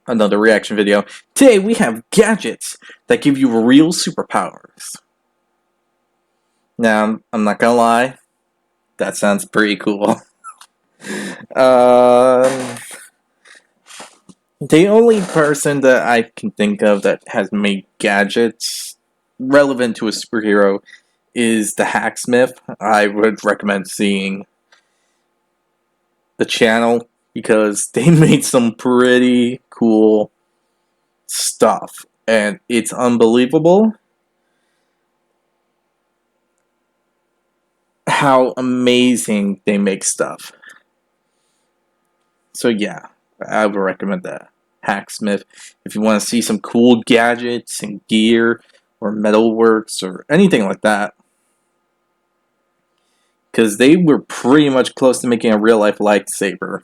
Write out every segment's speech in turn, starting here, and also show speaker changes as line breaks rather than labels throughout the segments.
another reaction video. Today we have gadgets that give you real superpowers. Now, I'm not gonna lie, that sounds pretty cool. Um, the only person that I can think of that has made gadgets relevant to a superhero is the Hacksmith. I would recommend seeing the channel because they made some pretty cool stuff, and it's unbelievable how amazing they make stuff. So yeah, I would recommend that Hacksmith if you want to see some cool gadgets and gear or metalworks or anything like that. Because they were pretty much close to making a real life lightsaber.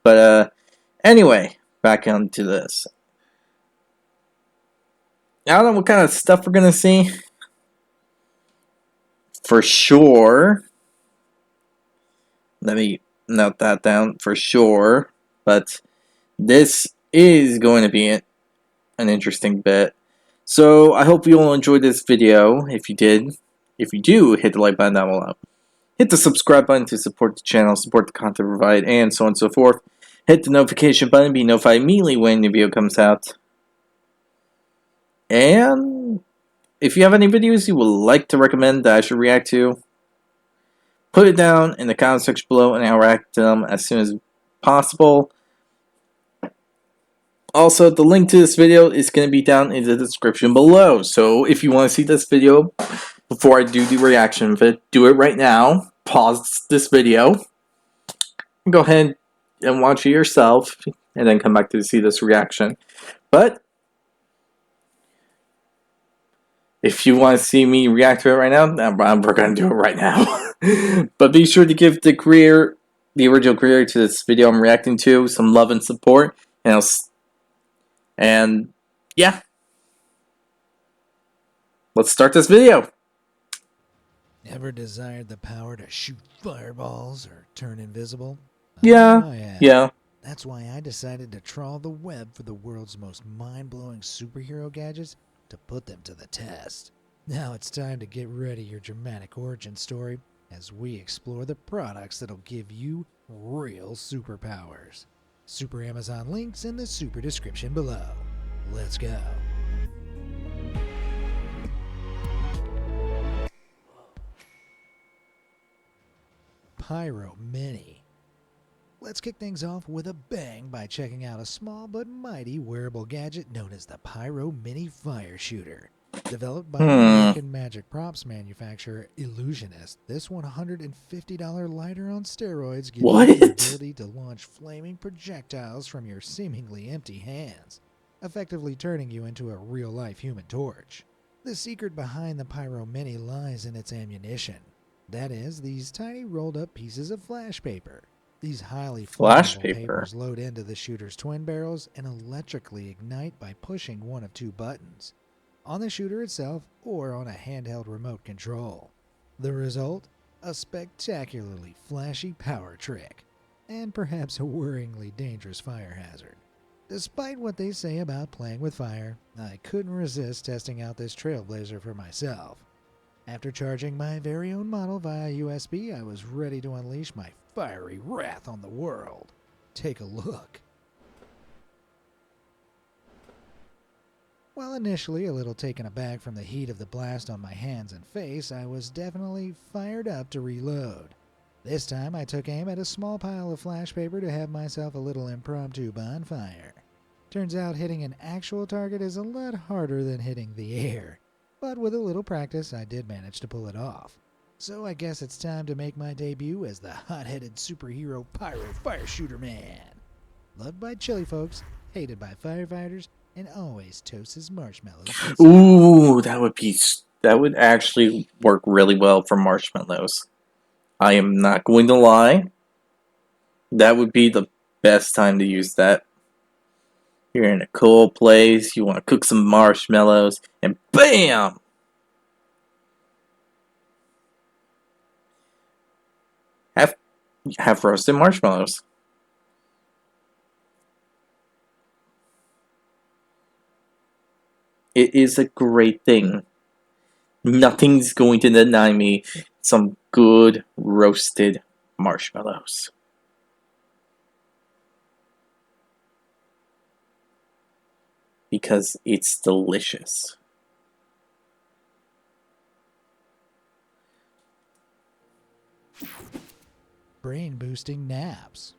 But anyway, back onto this. I don't know what kind of stuff we're gonna see. For sure. Let me note that down for sure. But this is going to be an interesting bit. So I hope you all enjoyed this video. If you did, if you do, hit the like button down below. Hit the subscribe button to support the channel, support the content provided, and so on and so forth. Hit the notification button, be notified immediately when the video comes out. And if you have any videos you would like to recommend that I should react to, put it down in the comment section below and I'll react to them as soon as possible. Also, the link to this video is going to be down in the description below. So if you want to see this video before I do the reaction of it, do it right now. Pause this video. Go ahead and watch it yourself and then come back to see this reaction. But if you want to see me react to it right now, we're going to do it right now. But be sure to give the original creator to this video I'm reacting to, some love and support. And yeah, let's start this video.
Ever desired the power to shoot fireballs or turn invisible?
Yeah,
I have.
yeah.
That's why I decided to trawl the web for the world's most mind-blowing superhero gadgets to put them to the test. Now it's time to get ready your dramatic origin story as we explore the products that'll give you real superpowers. Super Amazon links in the super description below. Let's go. Pyro Mini. Let's kick things off with a bang by checking out a small but mighty wearable gadget known as the Pyro Mini Fire Shooter. Developed by American magic props manufacturer Illusionist, this $150 lighter on steroids gives you the ability to launch flaming projectiles from your seemingly empty hands, effectively turning you into a real-life human torch. The secret behind the Pyro Mini lies in its ammunition. That is, these tiny rolled-up pieces of flash paper. These highly flammable papers load into the shooter's twin barrels and electrically ignite by pushing one of two buttons, on the shooter itself or on a handheld remote control. The result? A spectacularly flashy power trick, and perhaps a worryingly dangerous fire hazard. Despite what they say about playing with fire, I couldn't resist testing out this trailblazer for myself. After charging my very own model via USB, I was ready to unleash my fiery wrath on the world. Take a look. While initially a little taken aback from the heat of the blast on my hands and face, I was definitely fired up to reload. This time I took aim at a small pile of flash paper to have myself a little impromptu bonfire. Turns out hitting an actual target is a lot harder than hitting the air, but with a little practice I did manage to pull it off. So I guess it's time to make my debut as the hot-headed superhero Pyro Fire Shooter Man. Loved by chili folks, hated by firefighters, and always toasts his marshmallows.
Ooh, that would actually work really well for marshmallows. I am not going to lie. That would be the best time to use that. You're in a cool place, you want to cook some marshmallows, and BAM! Have roasted marshmallows. It is a great thing. Nothing's going to deny me some good roasted marshmallows. Because it's delicious.
Brain boosting naps.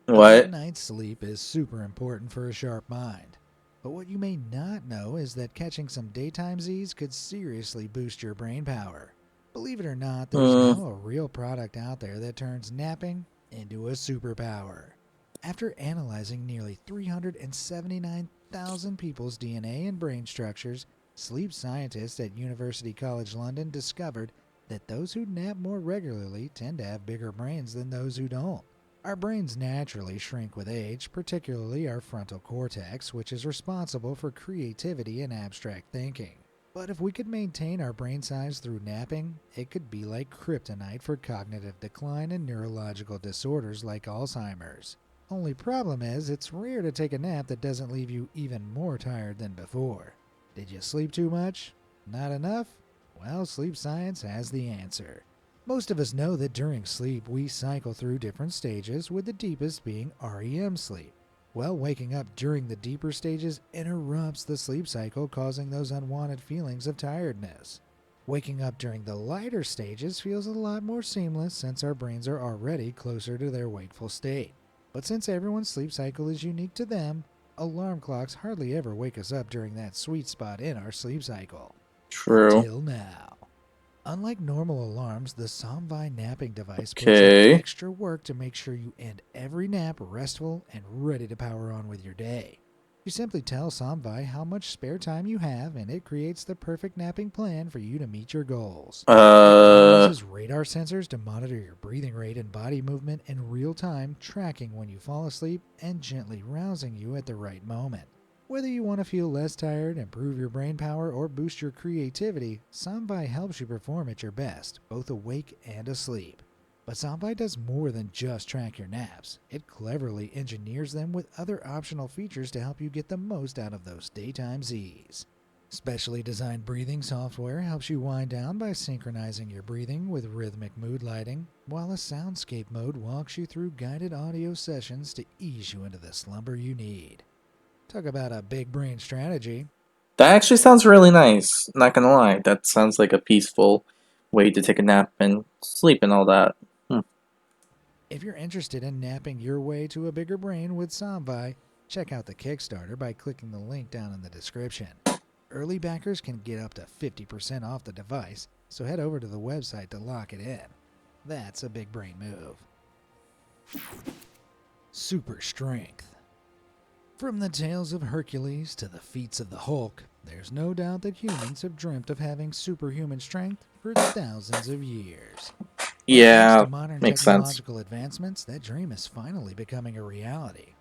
A good
What?
night's sleep is super important for a sharp mind. But what you may not know is that catching some daytime Z's could seriously boost your brain power. Believe it or not, there's
Mm,
now a real product out there that turns napping into a superpower. After analyzing nearly 379,000 people's DNA and brain structures, sleep scientists at University College London discovered that those who nap more regularly tend to have bigger brains than those who don't. Our brains naturally shrink with age, particularly our frontal cortex, which is responsible for creativity and abstract thinking. But if we could maintain our brain size through napping, it could be like kryptonite for cognitive decline and neurological disorders like Alzheimer's. Only problem is, it's rare to take a nap that doesn't leave you even more tired than before. Did you sleep too much? Not enough? Well, sleep science has the answer. Most of us know that during sleep we cycle through different stages, with the deepest being REM sleep. Well, waking up during the deeper stages interrupts the sleep cycle, causing those unwanted feelings of tiredness. Waking up during the lighter stages feels a lot more seamless since our brains are already closer to their wakeful state. But since everyone's sleep cycle is unique to them, alarm clocks hardly ever wake us up during that sweet spot in our sleep cycle.
true.
Until now. Unlike normal alarms, the Somvi napping device puts in
Okay.
extra work to make sure you end every nap restful and ready to power on with your day. You simply tell Somvi how much spare time you have, and it creates the perfect napping plan for you to meet your goals. It even
Uh,
uses radar sensors to monitor your breathing rate and body movement in real time, tracking when you fall asleep and gently rousing you at the right moment. Whether you want to feel less tired, improve your brain power, or boost your creativity, Somvi helps you perform at your best, both awake and asleep. But Somvi does more than just track your naps. It cleverly engineers them with other optional features to help you get the most out of those daytime Z's. Specially designed breathing software helps you wind down by synchronizing your breathing with rhythmic mood lighting, while a soundscape mode walks you through guided audio sessions to ease you into the slumber you need. Talk about a big brain strategy.
that actually sounds really nice. Not gonna lie, that sounds like a peaceful way to take a nap and sleep and all that. Hmm.
If you're interested in napping your way to a bigger brain with Somvi, check out the Kickstarter by clicking the link down in the description. Early backers can get up to 50% off the device, so head over to the website to lock it in. That's a big brain move. Super strength. From the tales of Hercules to the feats of the Hulk, there's no doubt that humans have dreamt of having superhuman strength for thousands of years. But thanks to
Yeah,
modern
makes sense.
technological advancements, that dream is finally becoming a reality.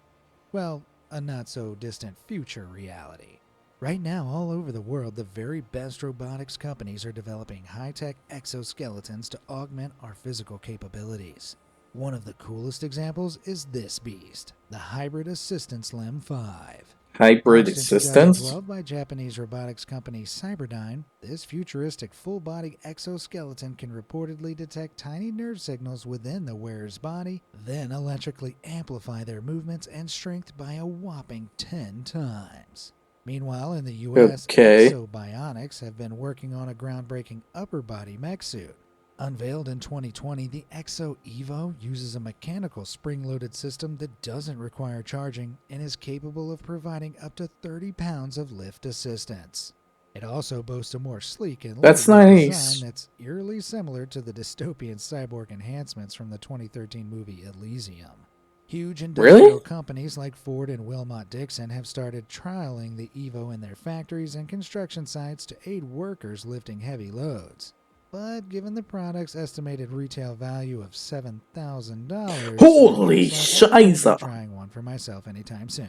Well, a not so distant future reality. Right now, all over the world, the very best robotics companies are developing high-tech exoskeletons to augment our physical capabilities. One of the coolest examples is this beast, the Hybrid Assistance Limb 5.
Hybrid
Launched in
assistance?
2012 by Japanese robotics company Cyberdyne, this futuristic full-body exoskeleton can reportedly detect tiny nerve signals within the wearer's body, then electrically amplify their movements and strength by a whopping 10 times. Meanwhile, in the US,
Okay.
Exobionics have been working on a groundbreaking upper body mech suit. Unveiled in 2020, the Exo Evo uses a mechanical spring-loaded system that doesn't require charging and is capable of providing up to 30 pounds of lift assistance. It also boasts a more sleek and
That's
lightweight design
nice.
that's eerily similar to the dystopian cyborg enhancements from the 2013 movie Elysium. Huge
Really?
industrial companies like Ford and Wilmot Dixon have started trialing the Evo in their factories and construction sites to aid workers lifting heavy loads. But given the product's estimated retail value of $7,000, it
Holy
looks like I won't be
shiza!
trying one for myself anytime soon.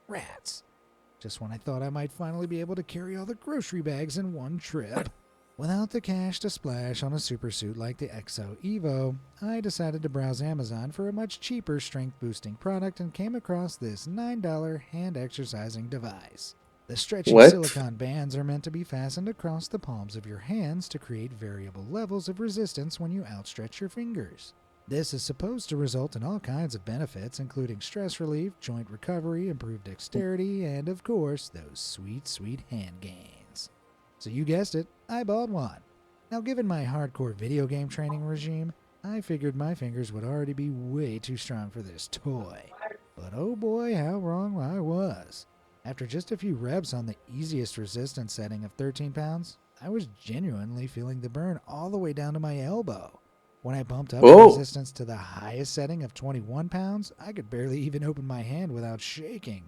Rats. Just when I thought I might finally be able to carry all the grocery bags in one trip. Without the cash to splash on a supersuit like the Exo Evo, I decided to browse Amazon for a much cheaper strength boosting product and came across this $9 hand exercising device. The stretchy
What?
silicone bands are meant to be fastened across the palms of your hands to create variable levels of resistance when you outstretch your fingers. This is supposed to result in all kinds of benefits, including stress relief, joint recovery, improved dexterity, and of course, those sweet, sweet hand gains. So you guessed it, I bought one. Now, given my hardcore video game training regime, I figured my fingers would already be way too strong for this toy. But oh boy, how wrong I was. After just a few reps on the easiest resistance setting of 13 pounds, I was genuinely feeling the burn all the way down to my elbow. When I bumped up the
Oh,
resistance to the highest setting of 21 pounds, I could barely even open my hand without shaking.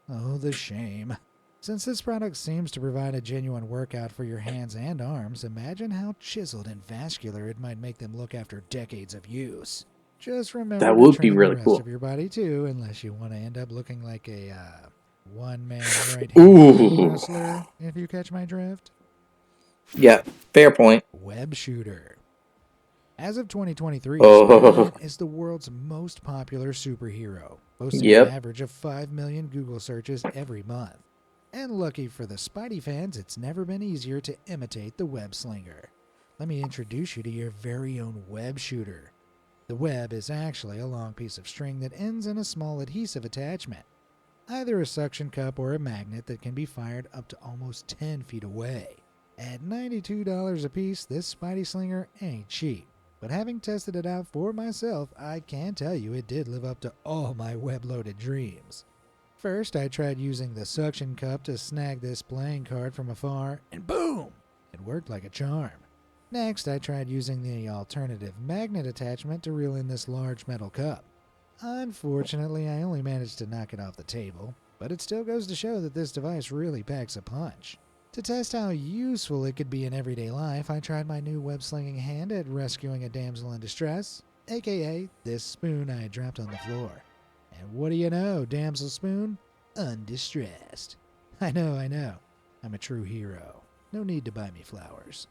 Oh, the shame. Since this product seems to provide a genuine workout for your hands and arms, imagine how chiseled and vascular it might make them look after decades of use. Just remember
that
to
would be
train the
really
rest
cool.
of your body too, unless you want to end up looking like a one-man right-handed pro
Ooh.
wrestler, if you catch my drift.
Yeah, fair point.
Web shooter. As of 2023,
Oh,
Spider-Man is the world's most popular superhero, boasting an
yep.
average of 5 million Google searches every month. And lucky for the Spidey fans, it's never been easier to imitate the web slinger. Let me introduce you to your very own web shooter. The web is actually a long piece of string that ends in a small adhesive attachment, either a suction cup or a magnet that can be fired up to almost 10 feet away. At $92 a piece, this Spidey Slinger ain't cheap. But having tested it out for myself, I can tell you it did live up to all my web-loaded dreams. First, I tried using the suction cup to snag this playing card from afar, and boom! It worked like a charm. Next, I tried using the alternative magnet attachment to reel in this large metal cup. Unfortunately, I only managed to knock it off the table, but it still goes to show that this device really packs a punch. To test how useful it could be in everyday life, I tried my new web-slinging hand at rescuing a damsel in distress, aka this spoon I dropped on the floor. And what do you know, damsel spoon? Undistressed. I know. I'm a true hero. No need to buy me flowers.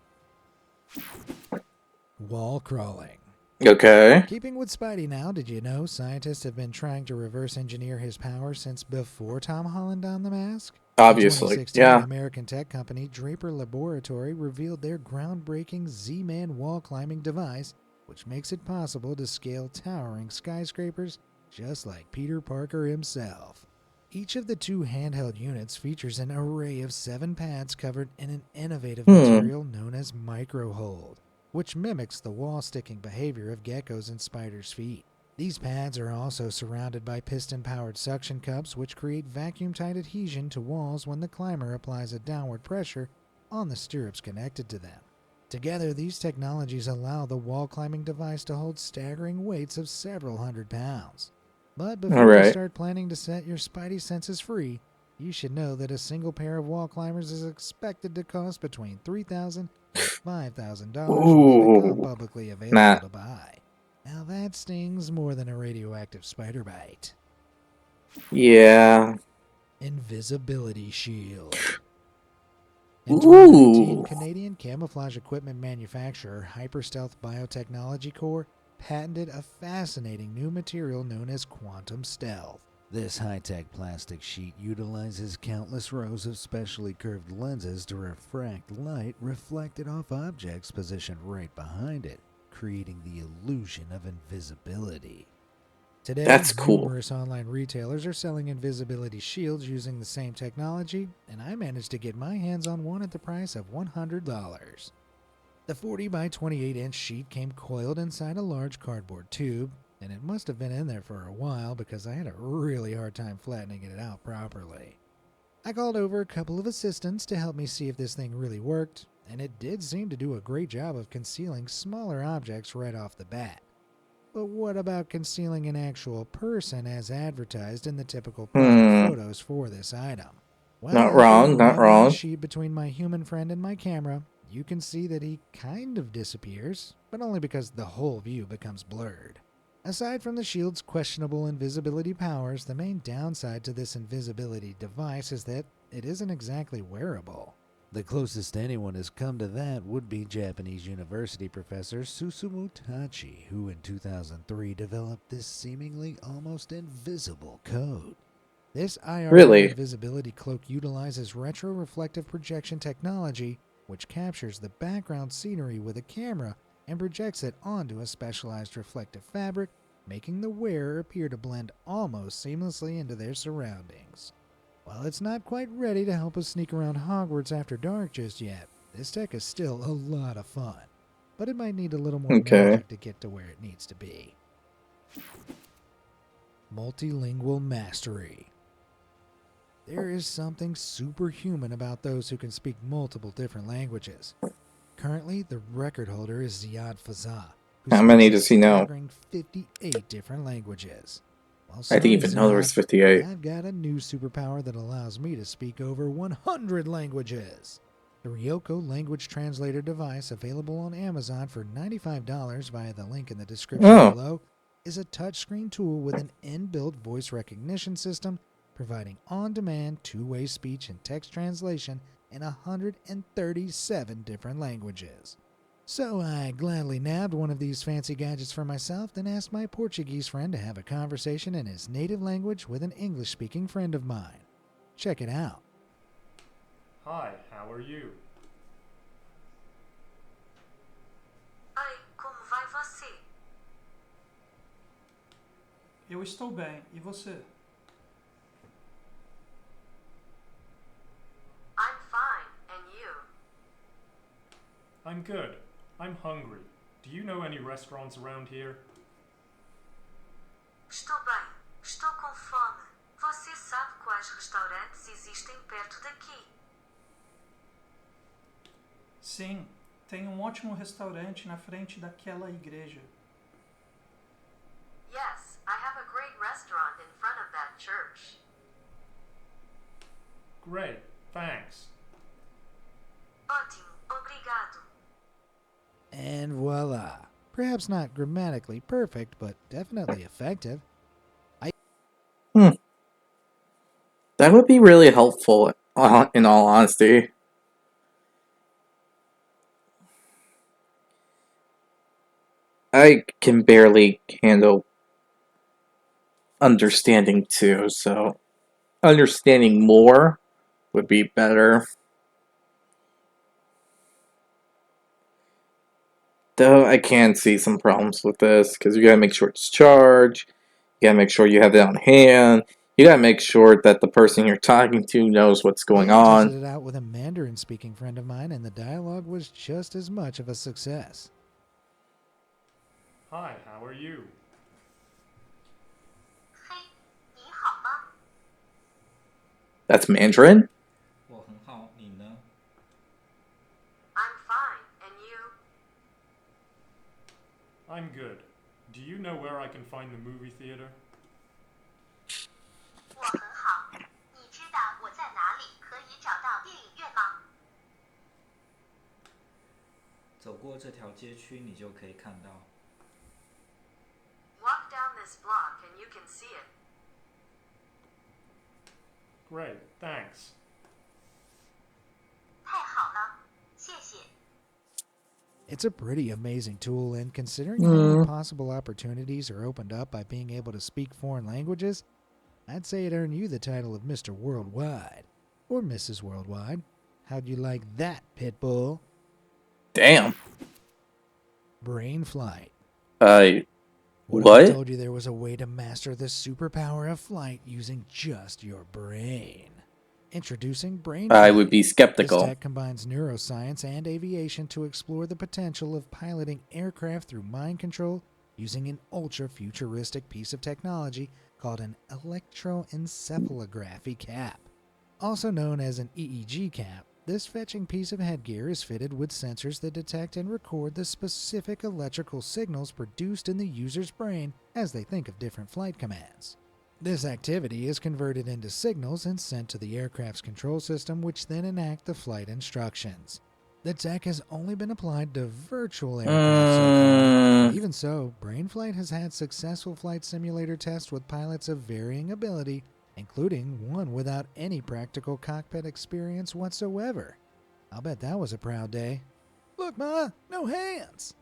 Wall crawling.
Okay.
Keeping with Spidey now, did you know scientists have been trying to reverse engineer his powers since before Tom Holland donned the mask? In
Obviously.
2016,
Yeah.
American tech company Draper Laboratory revealed their groundbreaking Z-Man wall climbing device, which makes it possible to scale towering skyscrapers just like Peter Parker himself. Each of the two handheld units features an array of 7 pads covered in an innovative
Hmm.
material known as microhold, which mimics the wall-sticking behavior of geckos and spiders' feet. These pads are also surrounded by piston-powered suction cups, which create vacuum-tight adhesion to walls when the climber applies a downward pressure on the stirrups connected to them. Together, these technologies allow the wall-climbing device to hold staggering weights of several hundred pounds. But
All
before you
right.
start planning to set your spidey senses free, you should know that a single pair of wall climbers is expected to cost between $3,000 and $5,000 when they become
Ooh.
publicly available
Nah.
to buy. Now that stings more than a radioactive spider bite.
Yeah.
Invisibility shield. In 2019,
Ooh.
Canadian camouflage equipment manufacturer Hyperstealth Biotechnology Corp. patented a fascinating new material known as quantum stealth. This high-tech plastic sheet utilizes countless rows of specially curved lenses to refract light reflected off objects positioned right behind it, creating the illusion of invisibility. Today,
That's cool.
numerous online retailers are selling invisibility shields using the same technology, and I managed to get my hands on one at the price of $100. The 40 by 28 inch sheet came coiled inside a large cardboard tube, and it must have been in there for a while because I had a really hard time flattening it out properly. I called over a couple of assistants to help me see if this thing really worked, and it did seem to do a great job of concealing smaller objects right off the bat. But what about concealing an actual person as advertised in the typical product
Hmm.
photos for this item? Well,
Not
after I
wrong. Not
rub my
wrong.
sheet between my human friend and my camera, you can see that he kind of disappears, but only because the whole view becomes blurred. Aside from the shield's questionable invisibility powers, the main downside to this invisibility device is that it isn't exactly wearable. The closest anyone has come to that would be Japanese university professor Susumu Tachi, who in 2003 developed this seemingly almost invisible code. This IR
Really?
invisibility cloak utilizes retro-reflective projection technology, which captures the background scenery with a camera and projects it onto a specialized reflective fabric, making the wearer appear to blend almost seamlessly into their surroundings. While it's not quite ready to help us sneak around Hogwarts after dark just yet, this tech is still a lot of fun, but it might need a little more
Okay.
magic to get to where it needs to be. Multilingual mastery. There is something superhuman about those who can speak multiple different languages. Currently, the record holder is Ziad Fazah, who
How
speaks
many
a
does he know?
staggering 58 different languages. Well,
I didn't
sorry,
even know there
Ziad,
was
but
58.
I've got a new superpower that allows me to speak over 100 languages. The Ryoko language translator device, available on Amazon for $95 via the link in the description
Oh,
below, is a touchscreen tool with an inbuilt voice recognition system, providing on-demand two-way speech and text translation in 137 different languages. So I gladly nabbed one of these fancy gadgets for myself, then asked my Portuguese friend to have a conversation in his native language with an English-speaking friend of mine. Check it out.
Hi, how are you?
Oi, como vai você?
Eu estou bem, e você?
I'm fine, and you?
I'm good. I'm hungry. Do you know any restaurants around here?
Estou bem, estou com fome. Você sabe quais restaurantes existem perto daqui?
Sim, tem um ótimo restaurante na frente daquela igreja.
Yes, I have a great restaurant in front of that church.
Great, thanks.
Ótimo, obrigado.
And voila. Perhaps not grammatically perfect, but definitely effective.
that would be really helpful, in all honesty. I can barely handle understanding too, so understanding more would be better. Though I can see some problems with this, because you gotta make sure it's charged, you gotta make sure you have it on hand, you gotta make sure that the person you're talking to knows what's going
Then I tested
on.
it out with a Mandarin-speaking friend of mine, and the dialogue was just as much of a success.
Hi, how are you?
嘿，你好吗？
That's Mandarin?
我很好，你呢？
I'm fine, and you?
I'm good. Do you know where I can find the movie theater?
我很好。你知道我在哪里可以找到电影院吗？
走过这条街区，你就可以看到。
Walk down this block and you can see it.
Great, thanks.
太好了，谢谢。
It's a pretty amazing tool, and considering how many possible opportunities are opened up by being able to speak foreign languages, I'd say it earned you the title of Mr. Worldwide, or Mrs. Worldwide. How'd you like that, Pitbull?
Damn.
Brain flight.
What?
What if I told you there was a way to master the superpower of flight using just your brain? Introducing Brain
I
Flight.
would be
This
skeptical.
tech combines neuroscience and aviation to explore the potential of piloting aircraft through mind control using an ultra-futuristic piece of technology called an electroencephalography cap. Also known as an EEG cap, this fetching piece of headgear is fitted with sensors that detect and record the specific electrical signals produced in the user's brain as they think of different flight commands. This activity is converted into signals and sent to the aircraft's control system, which then enact the flight instructions. The tech has only been applied to virtual aircraft so far. Even so, BrainFlight has had successful flight simulator tests with pilots of varying ability, including one without any practical cockpit experience whatsoever. I'll bet that was a proud day. Look, Ma, no hands!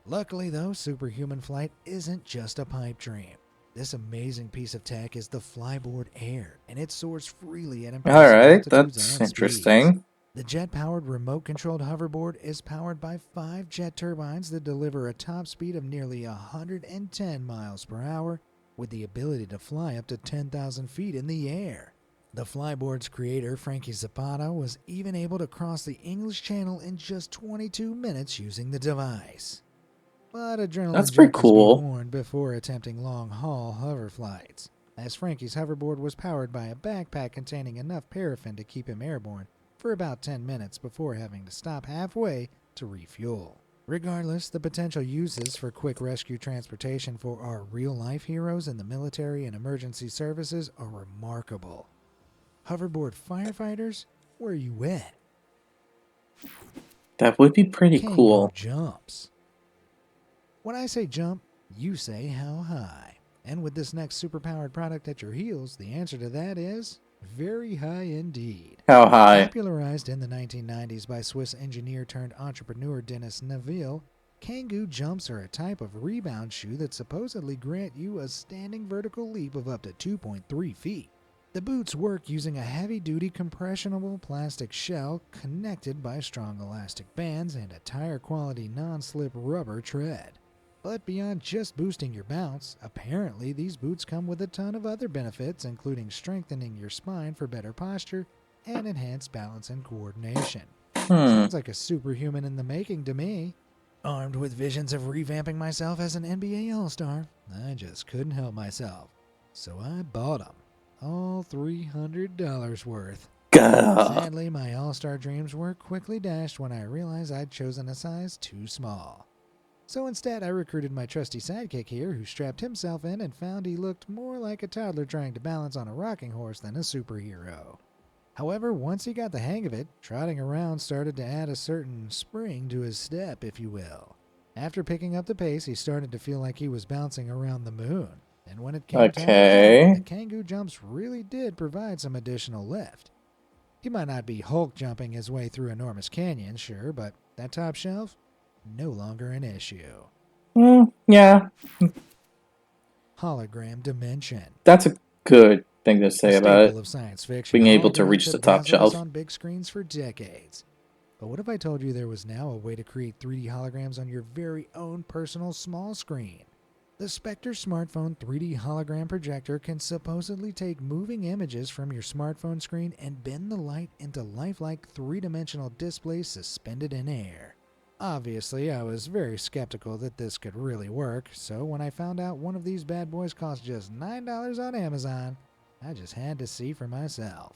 Luckily, though, superhuman flight isn't just a pipe dream. This amazing piece of tech is the Flyboard Air, and it soars freely at impressive
Alright,
altitudes
that's
and speeds.
interesting.
The jet-powered remote-controlled hoverboard is powered by 5 jet turbines that deliver a top speed of nearly 110 miles per hour, with the ability to fly up to 10,000 feet in the air. The Flyboard's creator, Frankie Zapata, was even able to cross the English Channel in just 22 minutes using the device. But adrenaline
That's pretty
junkies be
cool.
warned before attempting long-haul hover flights, as Frankie's hoverboard was powered by a backpack containing enough paraffin to keep him airborne for about 10 minutes before having to stop halfway to refuel. Regardless, the potential uses for quick rescue transportation for our real-life heroes in the military and emergency services are remarkable. Hoverboard firefighters, where you at?
That would be pretty
Kango
cool.
jumps. When I say jump, you say how high. And with this next superpowered product at your heels, the answer to that is very high indeed.
How high?
Popularized in the 1990s by Swiss engineer turned entrepreneur Dennis Neville, Kangoo jumps are a type of rebound shoe that supposedly grant you a standing vertical leap of up to 2.3 feet. The boots work using a heavy-duty compressionable plastic shell connected by strong elastic bands and a tire-quality non-slip rubber tread. But beyond just boosting your bounce, apparently these boots come with a ton of other benefits, including strengthening your spine for better posture and enhanced balance and coordination. Sounds like a superhuman in the making to me. Armed with visions of revamping myself as an NBA All-Star, I just couldn't help myself. So I bought them. All $300 worth.
Gah.
Sadly, my All-Star dreams were quickly dashed when I realized I'd chosen a size too small. So instead, I recruited my trusty sidekick here, who strapped himself in and found he looked more like a toddler trying to balance on a rocking horse than a superhero. However, once he got the hang of it, trotting around started to add a certain spring to his step, if you will. After picking up the pace, he started to feel like he was bouncing around the moon. And when it came time to jump, the Kangoo jumps really did provide some additional lift. He might not be Hulk jumping his way through enormous canyons, sure, but that top shelf? No longer an issue.
Yeah.
Hologram dimension.
That's a good thing to say
A
about
staple
it.
of science fiction,
Being able to
holograms
reach
have
the top
dazzled us
shelf.
on big screens for decades. But what if I told you there was now a way to create 3D holograms on your very own personal small screen? The Spectre smartphone 3D hologram projector can supposedly take moving images from your smartphone screen and bend the light into lifelike three-dimensional displays suspended in air. Obviously, I was very skeptical that this could really work, so when I found out one of these bad boys cost just $9 on Amazon, I just had to see for myself.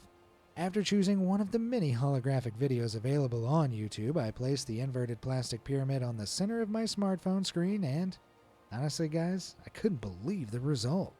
After choosing one of the many holographic videos available on YouTube, I placed the inverted plastic pyramid on the center of my smartphone screen and, honestly guys, I couldn't believe the result.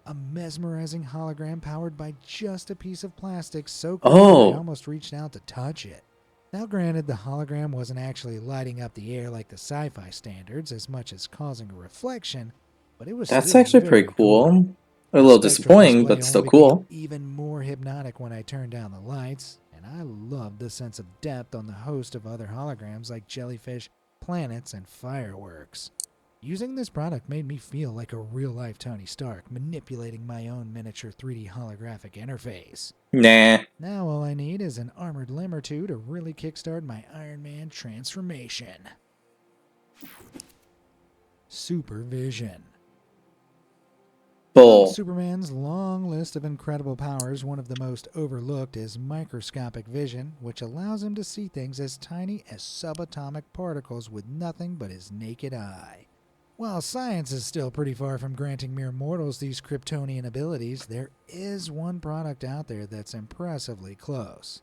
A mesmerizing hologram powered by just a piece of plastic so cool I almost reached out to touch it. Now granted, the hologram wasn't actually lighting up the air like the sci-fi standards as much as causing a reflection, but it was
That's
still
actually
very
pretty cool. A
The
little
spectral
disappointing,
display
but still
only
cool.
became even more hypnotic when I turned down the lights, and I loved the sense of depth on the host of other holograms like jellyfish, planets, and fireworks. Using this product made me feel like a real-life Tony Stark manipulating my own miniature 3D holographic interface.
Nah.
Now all I need is an armored limb or two to really kickstart my Iron Man transformation. Supervision.
Bull.
Of Superman's long list of incredible powers, one of the most overlooked is microscopic vision, which allows him to see things as tiny as subatomic particles with nothing but his naked eye. While science is still pretty far from granting mere mortals these Kryptonian abilities, there is one product out there that's impressively close.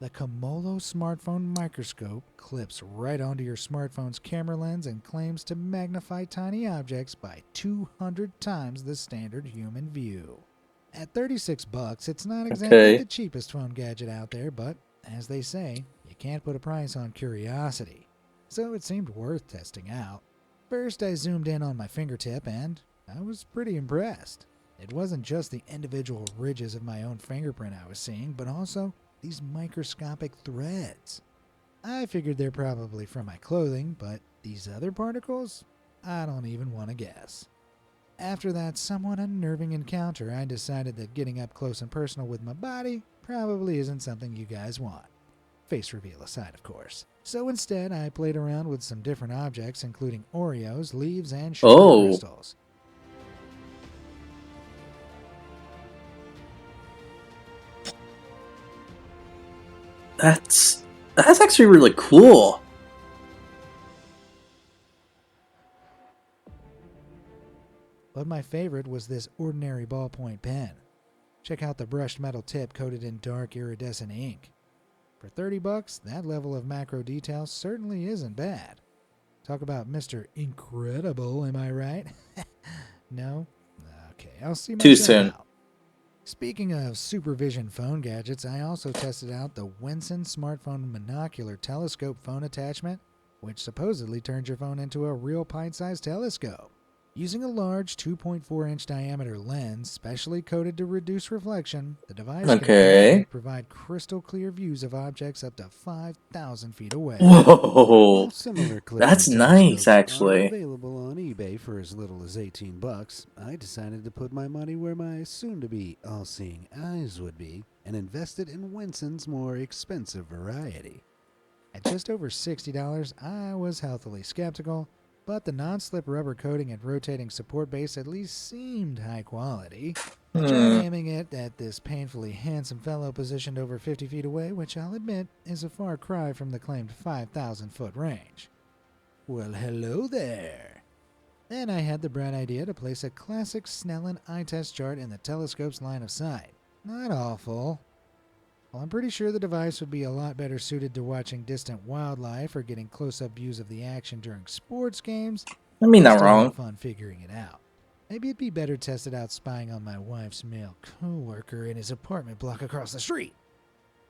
The Komolo smartphone microscope clips right onto your smartphone's camera lens and claims to magnify tiny objects by 200 times the standard human view. At $36, it's not exactly the cheapest phone gadget out there, but as they say, you can't put a price on curiosity. So it seemed worth testing out. First, I zoomed in on my fingertip and I was pretty impressed. It wasn't just the individual ridges of my own fingerprint I was seeing, but also these microscopic threads. I figured they're probably from my clothing, but these other particles? I don't even want to guess. After that somewhat unnerving encounter, I decided that getting up close and personal with my body probably isn't something you guys want. Face reveal aside, of course. So instead, I played around with some different objects, including Oreos, leaves, and sugar
Oh,
crystals.
that's actually really cool.
But my favorite was this ordinary ballpoint pen. Check out the brushed metal tip coated in dark iridescent ink. For $30, that level of macro detail certainly isn't bad. Talk about Mr. Incredible, am I right? No? Okay, I'll see
Too
myself
soon.
out. Speaking of supervision phone gadgets, I also tested out the Winson Smartphone Monocular Telescope phone attachment, which supposedly turns your phone into a real pint-sized telescope. Using a large 2.4-inch diameter lens specially coated to reduce reflection, the device
Okay.
can provide crystal clear views of objects up to 5,000 feet away.
Whoa,
While similar
that's
clip-on
nice,
telescopes are
actually.
available on eBay for as little as $18, I decided to put my money where my soon-to-be all-seeing eyes would be and invested in Winson's more expensive variety.
At just over $60, I was healthily skeptical, but the non-slip rubber coating and rotating support base at least seemed high quality. I tried aiming it at this painfully handsome fellow positioned over 50 feet away, which I'll admit is a far cry from the claimed 5,000-foot range. Well, hello there. Then I had the bright idea to place a classic Snellen eye test chart in the telescope's line of sight. Not awful. Well, I'm pretty sure the device would be a lot better suited to watching distant wildlife or getting close-up views of the action during sports games.
I mean,
I
not
still had
wrong.
fun figuring it out. Maybe it'd be better tested out spying on my wife's male co-worker in his apartment block across the street.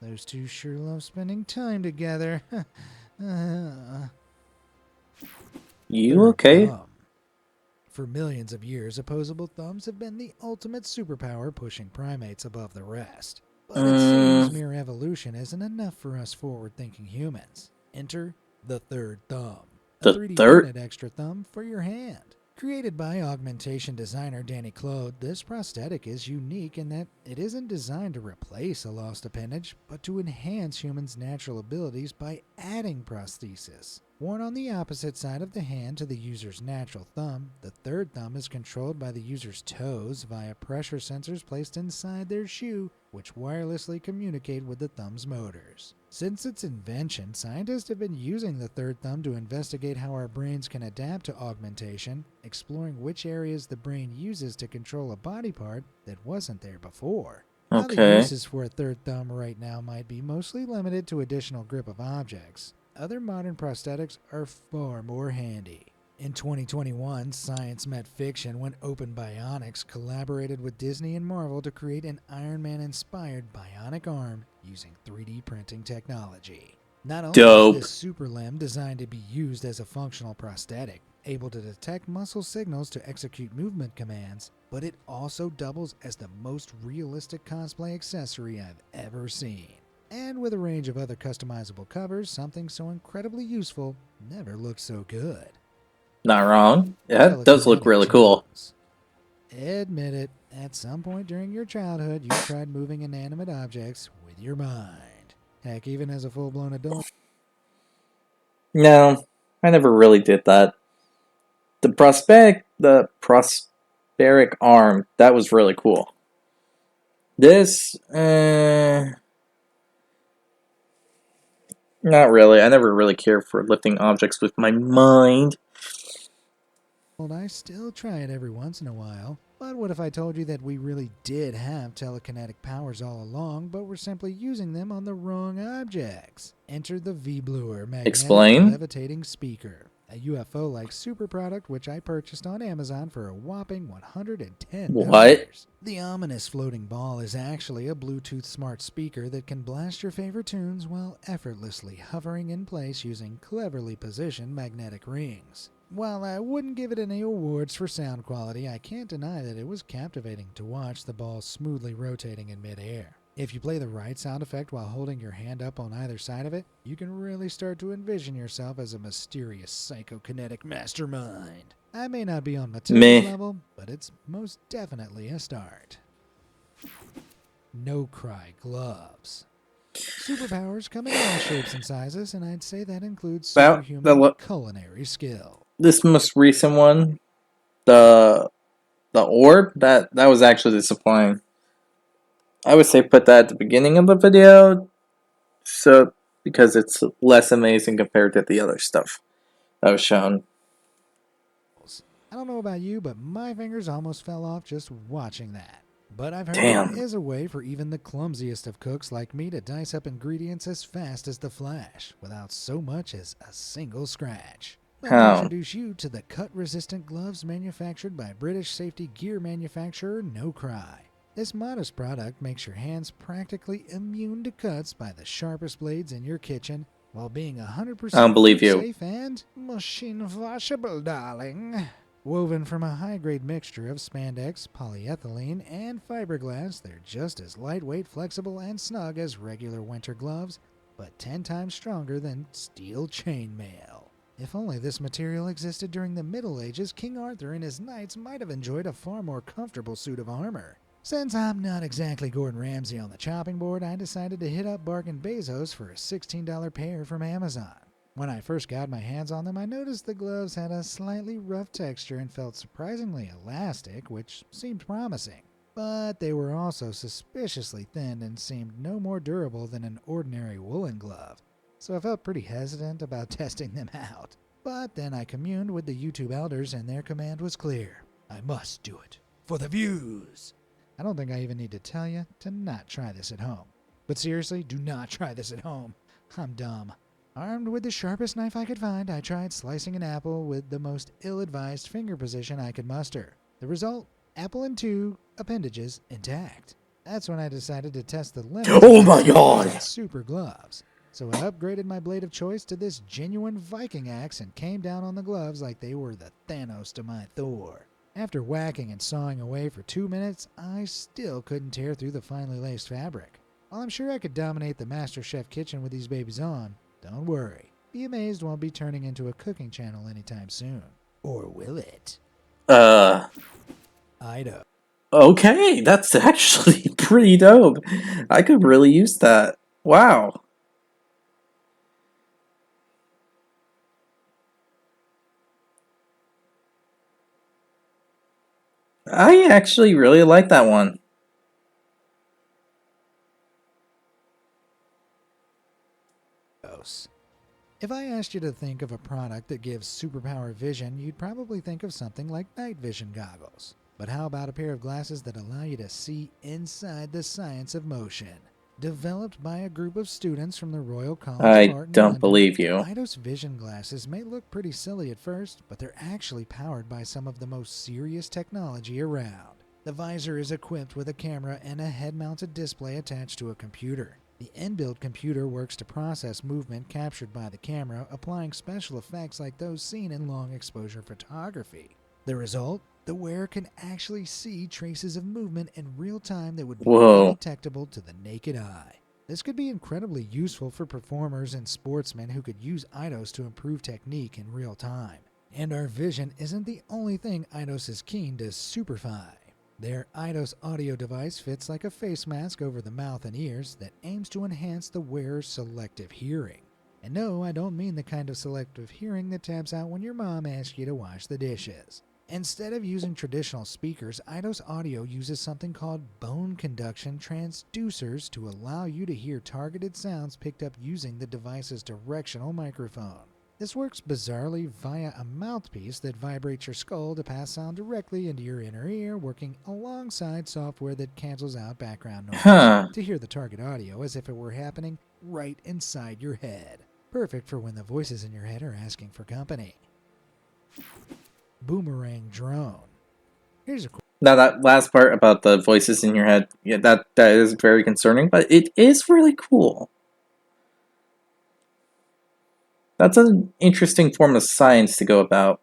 Those two sure love spending time together.
You
Third
okay?
thumb. For millions of years, opposable thumbs have been the ultimate superpower pushing primates above the rest. But it seems mere evolution isn't enough for us forward-thinking humans. Enter the third thumb, a
The
3D
third?
printed extra thumb for your hand. Created by augmentation designer Danny Claude, this prosthetic is unique in that it isn't designed to replace a lost appendage, but to enhance humans' natural abilities by adding prosthesis. Worn on the opposite side of the hand to the user's natural thumb, the third thumb is controlled by the user's toes via pressure sensors placed inside their shoe, which wirelessly communicate with the thumb's motors. Since its invention, scientists have been using the third thumb to investigate how our brains can adapt to augmentation, exploring which areas the brain uses to control a body part that wasn't there before. Now, the
Okay.
uses for a third thumb right now might be mostly limited to additional grip of objects. Other modern prosthetics are far more handy. In 2021, science met fiction when Open Bionics collaborated with Disney and Marvel to create an Iron Man-inspired bionic arm using 3D printing technology. Not only
Dope.
is this super limb designed to be used as a functional prosthetic, able to detect muscle signals to execute movement commands, but it also doubles as the most realistic cosplay accessory I've ever seen. And with a range of other customizable covers, something so incredibly useful never looked so good.
Not wrong. Yeah, it does look
Telekinetic
really cool.
tools. Admit it, at some point during your childhood, you tried moving inanimate objects with your mind. Heck, even as a full-blown adult.
No, I never really did that. The prosperic arm, that was really cool. This, not really. I never really cared for lifting objects with my mind.
I still try it every once in a while. But what if I told you that we really did have telekinetic powers all along, but we're simply using them on the wrong objects? Enter the V-Bluer magnetic
Explain?
levitating speaker, a UFO-like super product which I purchased on Amazon for a whopping $110.
What?
The ominous floating ball is actually a Bluetooth smart speaker that can blast your favorite tunes while effortlessly hovering in place using cleverly positioned magnetic rings. While I wouldn't give it any awards for sound quality, I can't deny that it was captivating to watch the ball smoothly rotating in midair. If you play the right sound effect while holding your hand up on either side of it, you can really start to envision yourself as a mysterious psychokinetic mastermind. I may not be on
Meh.
Matilda's level, but it's most definitely a start. No Cry gloves. Superpowers come in all shapes and sizes, and I'd say that includes
That
superhuman culinary skill.
this most recent one, the orb, that was actually disappointing. I would say put that at the beginning of the video, so because it's less amazing compared to the other stuff that was shown.
I don't know about you, but my fingers almost fell off just watching that. But I've heard
Damn.
there is a way for even the clumsiest of cooks like me to dice up ingredients as fast as the Flash, without so much as a single scratch. Let me
How?
introduce you to the cut-resistant gloves manufactured by British safety gear manufacturer No Cry. This modest product makes your hands practically immune to cuts by the sharpest blades in your kitchen, while being 100%
I don't believe you.
safe and machine washable, darling. Woven from a high-grade mixture of spandex, polyethylene, and fiberglass, they're just as lightweight, flexible, and snug as regular winter gloves, but 10 times stronger than steel chainmail. If only this material existed during the Middle Ages, King Arthur and his knights might have enjoyed a far more comfortable suit of armor. Since I'm not exactly Gordon Ramsay on the chopping board, I decided to hit up Bargain Bezos for a $16 pair from Amazon. When I first got my hands on them, I noticed the gloves had a slightly rough texture and felt surprisingly elastic, which seemed promising. But they were also suspiciously thin and seemed no more durable than an ordinary woolen glove, so I felt pretty hesitant about testing them out. But then I communed with the YouTube elders and their command was clear. I must do it. For the views! I don't think I even need to tell you to not try this at home. But seriously, do not try this at home. I'm dumb. Armed with the sharpest knife I could find, I tried slicing an apple with the most ill-advised finger position I could muster. The result? Apple and 2 appendages intact. That's when I decided to test the limits
Oh
of
my
these
God.
super gloves. So I upgraded my blade of choice to this genuine Viking axe and came down on the gloves like they were the Thanos to my Thor. After whacking and sawing away for 2 minutes, I still couldn't tear through the finely laced fabric. While I'm sure I could dominate the MasterChef kitchen with these babies on, don't worry. Be amazed won't be turning into a cooking channel anytime soon. Or will it? Ido.
Okay, that's actually pretty dope. I could really use that. Wow. I actually really like that one.
If I asked you to think of a product that gives superpower vision, you'd probably think of something like night vision goggles. But how about a pair of glasses that allow you to see inside the science of motion? Developed by a group of students from the Royal College
I
of Art in
don't
London,
believe you.
Eidos vision glasses may look pretty silly at first, but they're actually powered by some of the most serious technology around. The visor is equipped with a camera and a head-mounted display attached to a computer. The inbuilt computer works to process movement captured by the camera, applying special effects like those seen in long-exposure photography. The result? The wearer can actually see traces of movement in real time that would be
Whoa.
undetectable to the naked eye. This could be incredibly useful for performers and sportsmen who could use Eidos to improve technique in real time. And our vision isn't the only thing Eidos is keen to superfy. Their Eidos audio device fits like a face mask over the mouth and ears that aims to enhance the wearer's selective hearing. And no, I don't mean the kind of selective hearing that taps out when your mom asks you to wash the dishes. Instead of using traditional speakers, Eidos Audio uses something called bone conduction transducers to allow you to hear targeted sounds picked up using the device's directional microphone. This works bizarrely via a mouthpiece that vibrates your skull to pass sound directly into your inner ear, working alongside software that cancels out background noise to hear the target audio as if it were happening right inside your head. Perfect for when the voices in your head are asking for company. Boomerang drone. Here's a
Now that last part about the voices in your head, yeah, that is very concerning, but it is really cool. That's an interesting form of science to go about.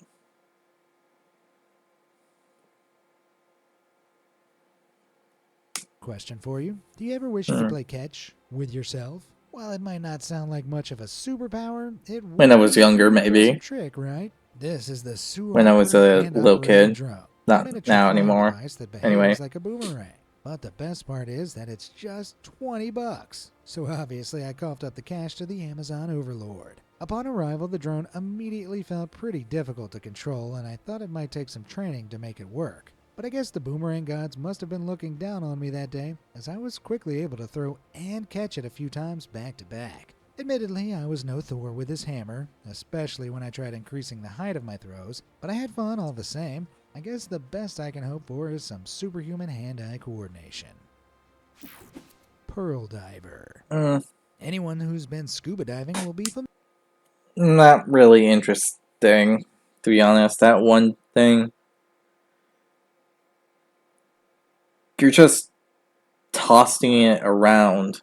question for you. Do you ever wish you could play catch with yourself? While it might not sound like much of a superpower, it
When I was
would be a
younger,
pretty
maybe.
impressive trick, right? This is the sewer
when I was a little
hand-operated
kid.
drone. A
Not
miniature
now
flying
anymore.
device that behaves
Anyway.
like a boomerang. But the best part is that it's just $20. So obviously I coughed up the cash to the Amazon overlord. Upon arrival, the drone immediately felt pretty difficult to control, and I thought it might take some training to make it work. But I guess the boomerang gods must have been looking down on me that day, as I was quickly able to throw and catch it a few times back to back. Admittedly, I was no Thor with his hammer, especially when I tried increasing the height of my throws, but I had fun all the same. I guess the best I can hope for is some superhuman hand-eye coordination. Pearl Diver. Anyone who's been scuba diving will be familiar.
Not really interesting, to be honest. That one thing. You're just tossing it around.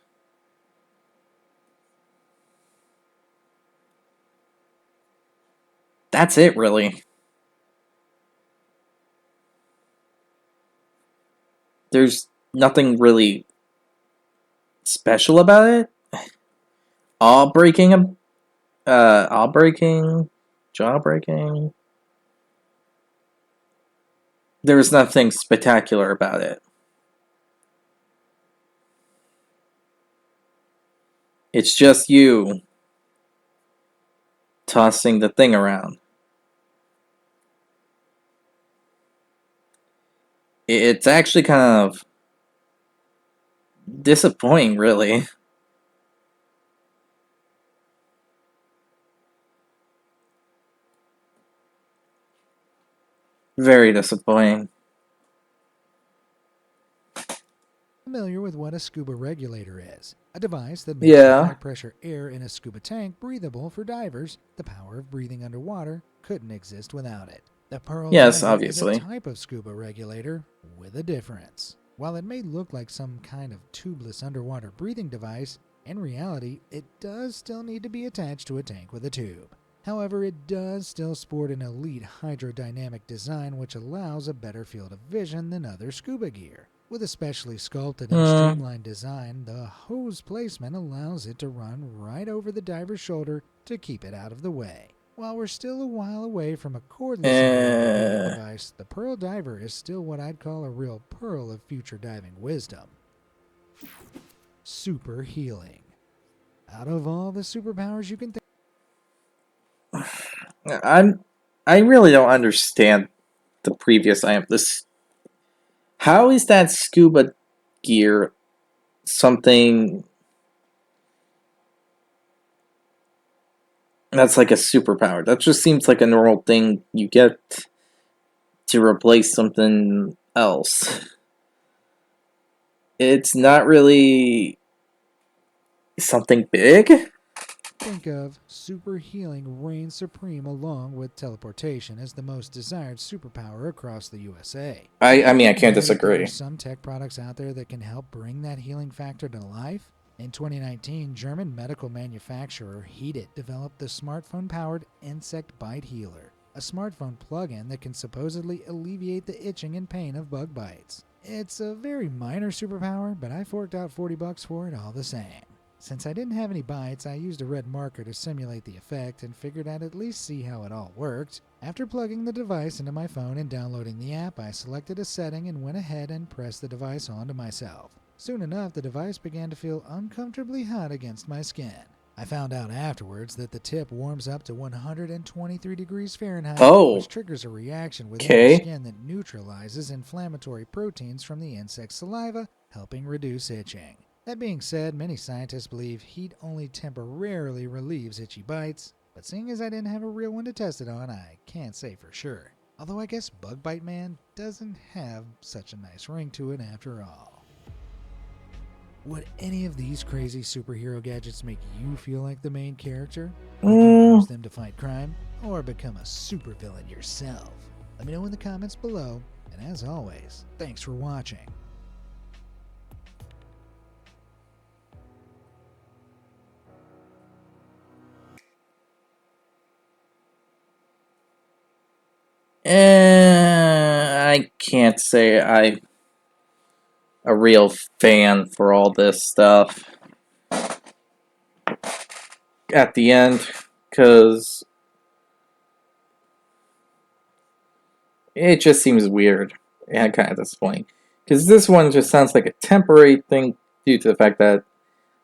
That's it, really. There's nothing really special about it. All breaking, jawbreaking. There's nothing spectacular about it. It's just you tossing the thing around. It's actually kind of disappointing, really. Very disappointing.
Familiar with what a scuba regulator is. A device that makes the high pressure air in a scuba tank breathable for divers. The power of breathing underwater couldn't exist without it. The Pearl Diver
obviously.
is a type of scuba regulator with a difference. While it may look like some kind of tubeless underwater breathing device, in reality, it does still need to be attached to a tank with a tube. However, it does still sport an elite hydrodynamic design which allows a better field of vision than other scuba gear. With a specially sculpted and streamlined design, the hose placement allows it to run right over the diver's shoulder to keep it out of the way. While we're still a while away from a cordless device, the Pearl Diver is still what I'd call a real pearl of future diving wisdom. Super healing. Out of all the superpowers you can think,
I really don't understand the previous item. How is that scuba gear something that's like a superpower? That just seems like a normal thing you get to replace something else. It's not really something big.
think of super healing reigns supreme along with teleportation as the most desired superpower across the USA.
I mean, I can't
Aware that
disagree.
there are some tech products out there that can help bring that healing factor to life. In 2019, German medical manufacturer Heatit developed the smartphone-powered Insect Bite Healer, a smartphone plug-in that can supposedly alleviate the itching and pain of bug bites. It's a very minor superpower, but I forked out $40 for it all the same. Since I didn't have any bites, I used a red marker to simulate the effect and figured I'd at least see how it all worked. After plugging the device into my phone and downloading the app, I selected a setting and went ahead and pressed the device onto myself. Soon enough, the device began to feel uncomfortably hot against my skin. I found out afterwards that the tip warms up to 123 degrees Fahrenheit, which triggers a reaction within your skin that neutralizes inflammatory proteins from the insect's saliva, helping reduce itching. That being said, many scientists believe heat only temporarily relieves itchy bites, but seeing as I didn't have a real one to test it on, I can't say for sure. Although I guess Bug Bite Man doesn't have such a nice ring to it after all. Would any of these crazy superhero gadgets make you feel like the main character? Would you use them to fight crime, or become a supervillain yourself? Let me know in the comments below, and as always, thanks for watching.
I can't say I'm a real fan for all this stuff at the end, because it just seems weird and kind of disappointing. Because this one just sounds like a temporary thing due to the fact that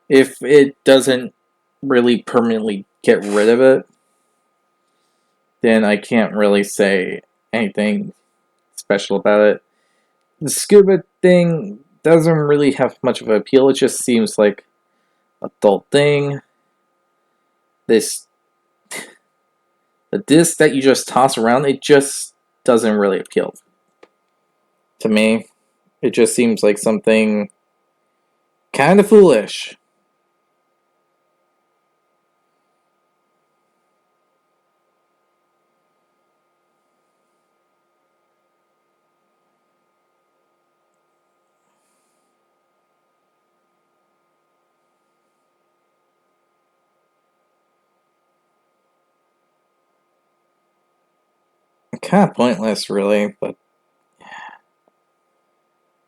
if it doesn't really permanently get rid of it, then I can't really say anything special about it. The scuba thing doesn't really have much of an appeal. It just seems like a dull thing. This the disc that you just toss around, it just doesn't really appeal to me. It just seems like something kind of foolish. Kind of pointless, really, but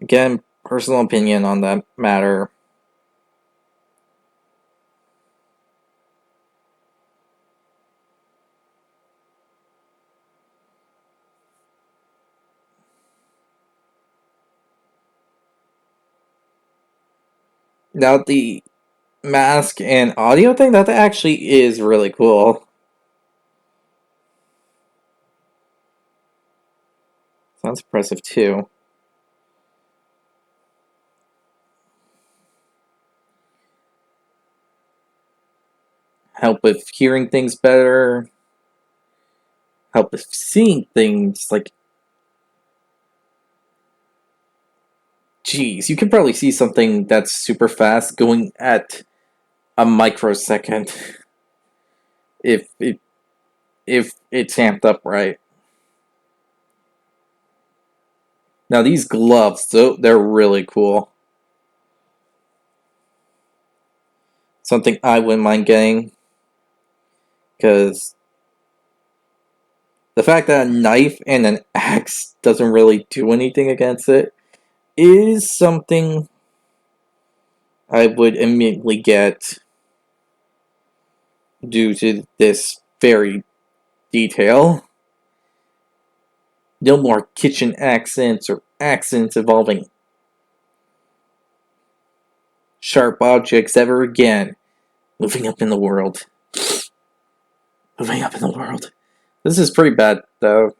again, personal opinion on that matter. Now, the mask and audio thing, that actually is really cool. Sounds impressive, too. Help with hearing things better. Help with seeing things, like, geez, you can probably see something that's super fast going at a microsecond if it's amped up right. Now these gloves, they're really cool. Something I wouldn't mind getting, because the fact that a knife and an axe doesn't really do anything against it is something I would immediately get due to this very detail. No more kitchen accents or accents involving sharp objects ever again. Moving up in the world. Moving up in the world. This is pretty bad, though.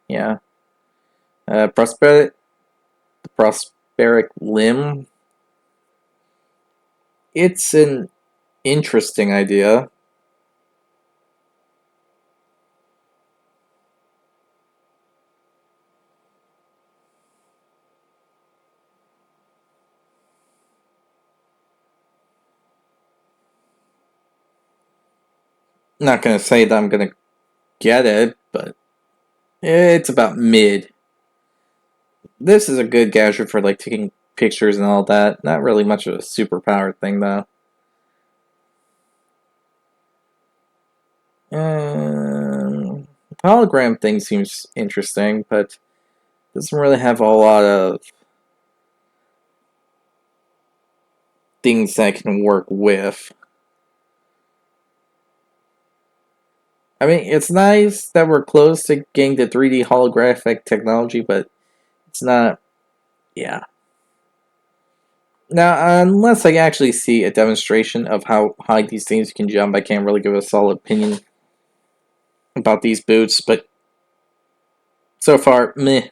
Yeah. The prosperic limb. It's an interesting idea. Not gonna say that I'm gonna get it, but it's about mid. This is a good gadget for like taking pictures and all that. Not really much of a superpower thing though. The hologram thing seems interesting, but doesn't really have a lot of things that I can work with. I mean, it's nice that we're close to getting the 3D holographic technology, but it's not, yeah. Now, unless I actually see a demonstration of how high these things can jump, I can't really give a solid opinion about these boots, but so far, meh,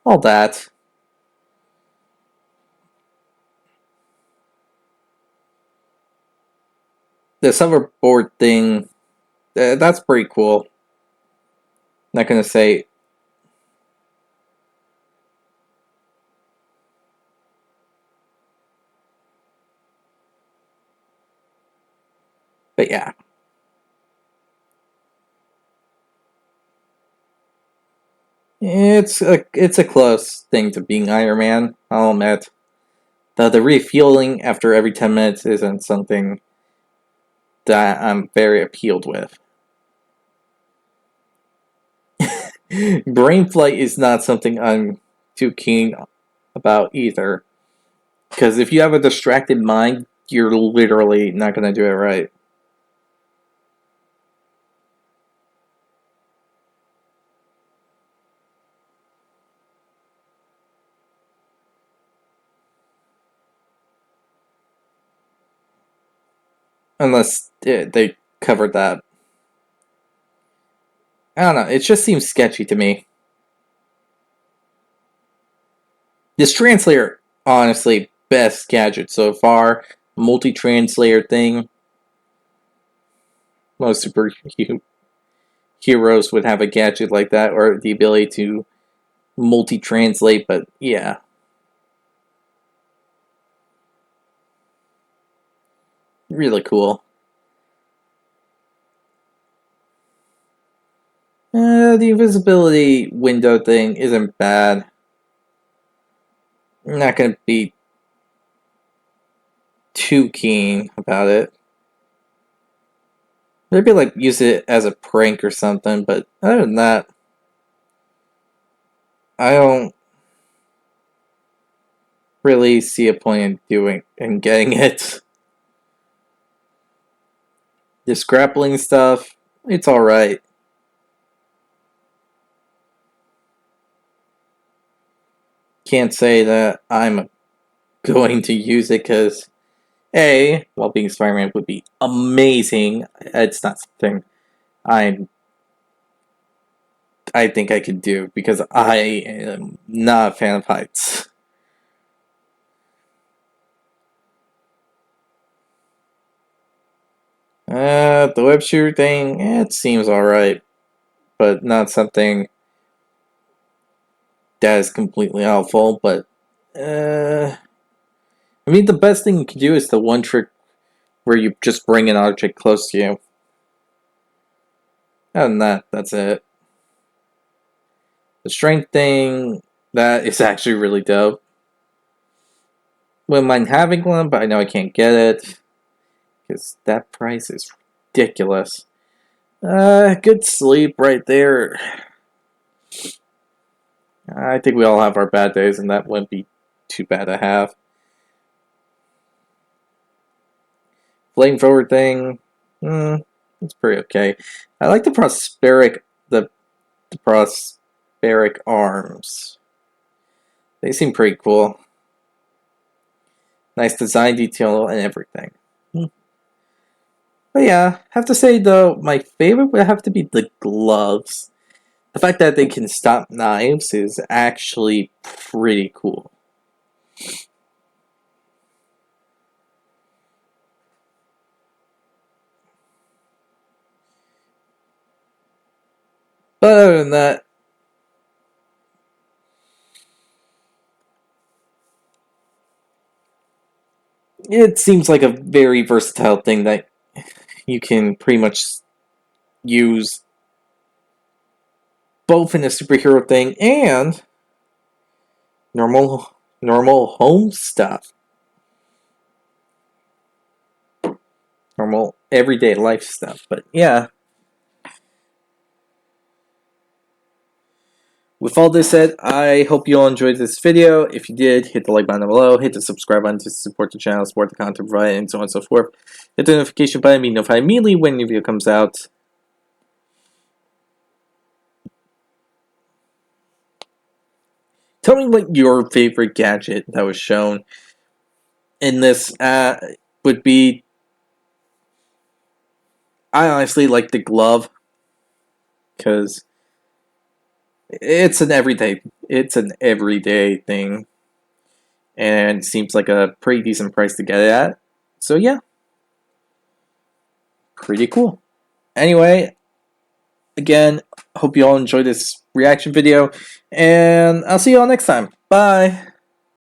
all that. The hoverboard thing, that's pretty cool. Not gonna say, but yeah. It's a close thing to being Iron Man, I'll admit. The refueling after every 10 minutes isn't something that I'm very appealed with. Brain flight is not something I'm too keen about either. Because if you have a distracted mind, you're literally not going to do it right. Unless they covered that. I don't know, it just seems sketchy to me. This translator, honestly, best gadget so far. Multi-translator thing. Most superheroes would have a gadget like that, or the ability to multi-translate, but yeah. Really cool. The invisibility window thing isn't bad. I'm not gonna be too keen about it. Maybe like use it as a prank or something, but other than that, I don't really see a point in doing and getting it. This grappling stuff, it's alright. Can't say that I'm going to use it because A, while being Spider-Man would be amazing. It's not something I think I could do because I am not a fan of heights. The web shooter thing, it seems alright, but not something that is completely awful, but I mean the best thing you can do is the one trick where you just bring an object close to you. Other than that, that's it. The strength thing, that is actually really dope. Wouldn't mind having one, but I know I can't get it because that price is ridiculous. Good sleep right there. I think we all have our bad days, and that wouldn't be too bad to have. Flame forward thing, it's pretty okay. I like the prosperic arms. They seem pretty cool. Nice design detail and everything. But yeah, have to say though, my favorite would have to be the gloves. The fact that they can stop knives is actually pretty cool. But other than that, it seems like a very versatile thing that you can pretty much use both in a superhero thing and normal home stuff. Normal everyday life stuff. But yeah. With all this said, I hope you all enjoyed this video. If you did, hit the like button below, hit the subscribe button to support the channel, support the content provided, and so on and so forth. Hit the notification button to be notified immediately when a new video comes out. Tell me what your favorite gadget that was shown in this would be. I honestly like the glove because it's an everyday thing, and it seems like a pretty decent price to get it at. So yeah, pretty cool. Anyway, again, hope you all enjoyed this reaction video, and I'll see you all next time. Bye.